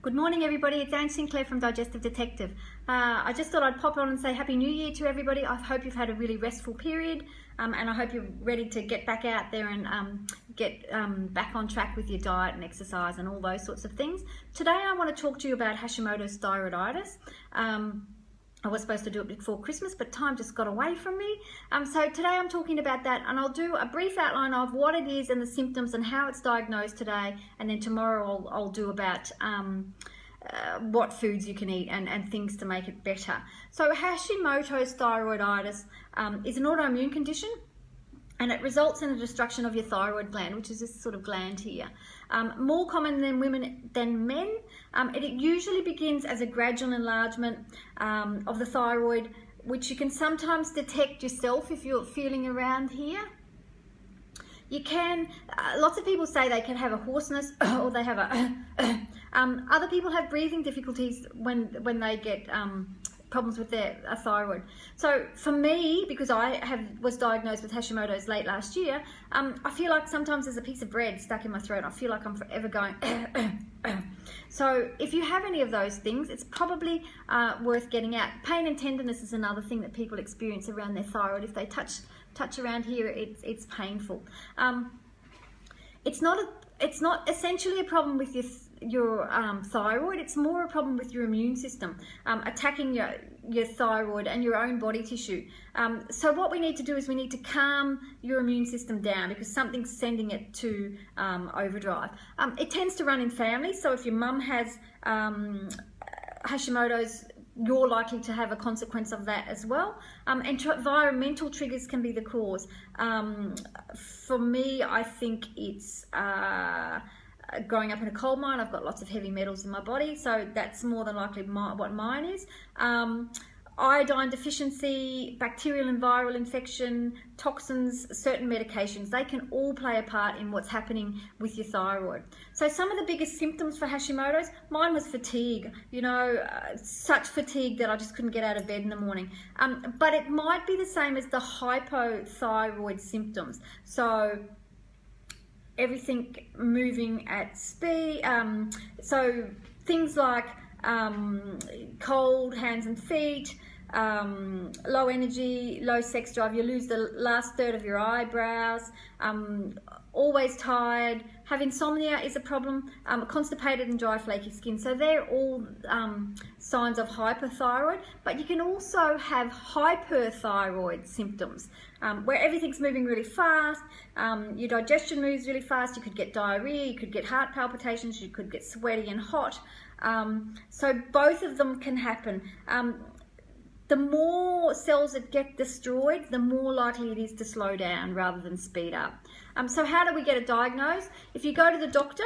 Good morning, everybody. It's Anne Sinclair from Digestive Detective. I just thought I'd pop on and say Happy New Year to everybody. I hope you've had a really restful period, and I hope you're ready to get back out there and get back on track with your diet and exercise and all those sorts of things. Today I want to talk to you about Hashimoto's thyroiditis. I was supposed to do it before Christmas, but time just got away from me. So today I'm talking about that, and I'll do a brief outline of what it is and the symptoms and how it's diagnosed today, and then tomorrow I'll do about what foods you can eat and things to make it better. So Hashimoto's thyroiditis is an autoimmune condition, and it results in the destruction of your thyroid gland, which is this sort of gland here. More common in women than men. It usually begins as a gradual enlargement of the thyroid, which you can sometimes detect yourself if you're feeling around here. You can, lots of people say they can have a hoarseness or they have a, other people have breathing difficulties when they get problems with their thyroid. So for me, because I was diagnosed with Hashimoto's late last year, I feel like sometimes there's a piece of bread stuck in my throat. I feel like I'm forever going So if you have any of those things, it's probably worth getting out. Pain and tenderness is another thing that people experience around their thyroid. If they touch around here, it's painful. It's not essentially a problem with your thyroid. It's more a problem with your immune system attacking your thyroid and your own body tissue. So what we need to do is we need to calm your immune system down, because something's sending it to overdrive. It tends to run in families, so if your mum has Hashimoto's, you're likely to have a consequence of that as well. And environmental triggers can be the cause. For me, I think it's growing up in a coal mine. I've got lots of heavy metals in my body, so that's more than likely what mine is. Iodine deficiency, bacterial and viral infection, toxins, certain medications, they can all play a part in what's happening with your thyroid. So some of the biggest symptoms for Hashimoto's, mine was fatigue, such fatigue that I just couldn't get out of bed in the morning. But it might be the same as the hypothyroid symptoms. So everything moving at speed, so things like cold hands and feet, low energy, low sex drive, you lose the last third of your eyebrows, always tired, have insomnia is a problem, constipated and dry flaky skin. So they're all signs of hypothyroid, but you can also have hyperthyroid symptoms where everything's moving really fast, your digestion moves really fast, you could get diarrhea, you could get heart palpitations, you could get sweaty and hot. So both of them can happen. The more cells that get destroyed, the more likely it is to slow down rather than speed up. So how do we get it diagnosed? If you go to the doctor,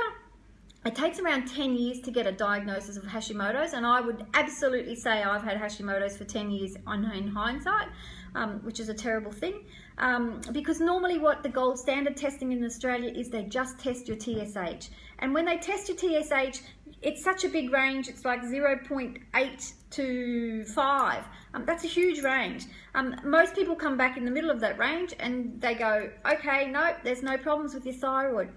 it takes around 10 years to get a diagnosis of Hashimoto's, and I would absolutely say I've had Hashimoto's for 10 years in hindsight, which is a terrible thing, because normally what the gold standard testing in Australia is they just test your TSH. And when they test your TSH, it's such a big range, it's like 0.8 to 5. That's a huge range. Most people come back in the middle of that range and they go, okay, no, there's no problems with your thyroid.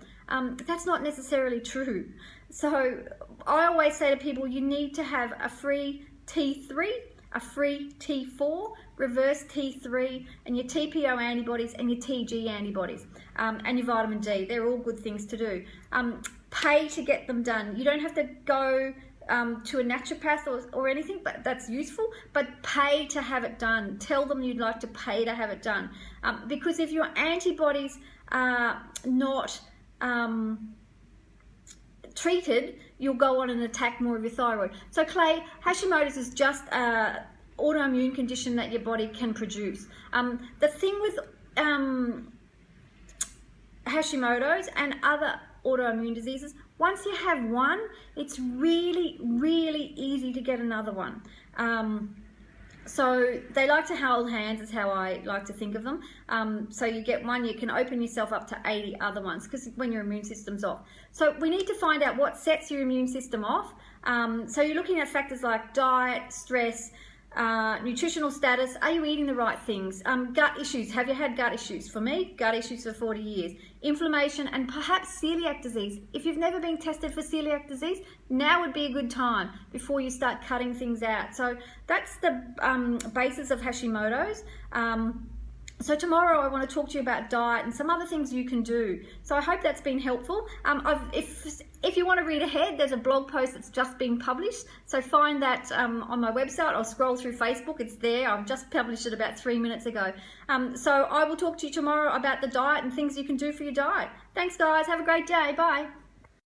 That's not necessarily true. So I always say to people, you need to have a free T3, a free T4, reverse T3, and your TPO antibodies and your TG antibodies, and your vitamin D. They're all good things to do. Pay to get them done. You don't have to go to a naturopath or anything, but that's useful, but pay to have it done. Tell them you'd like to pay to have it done, because if your antibodies are not treated, you'll go on and attack more of your thyroid. So Clay, Hashimoto's is just an autoimmune condition that your body can produce. The thing with Hashimoto's and other autoimmune diseases, once you have one, it's really, really easy to get another one. So they like to hold hands, is how I like to think of them. So you get one, you can open yourself up to 80 other ones, because when your immune system's off. So we need to find out what sets your immune system off. So you're looking at factors like diet, stress, nutritional status, are you eating the right things? Gut issues, have you had gut issues? For me, gut issues for 40 years. Inflammation and perhaps celiac disease. If you've never been tested for celiac disease, now would be a good time before you start cutting things out. So that's the basis of Hashimoto's. So tomorrow I want to talk to you about diet and some other things you can do. So I hope that's been helpful. If you want to read ahead, there's a blog post that's just been published. So find that on my website or scroll through Facebook. It's there. I've just published it about 3 minutes ago. So I will talk to you tomorrow about the diet and things you can do for your diet. Thanks, guys. Have a great day. Bye.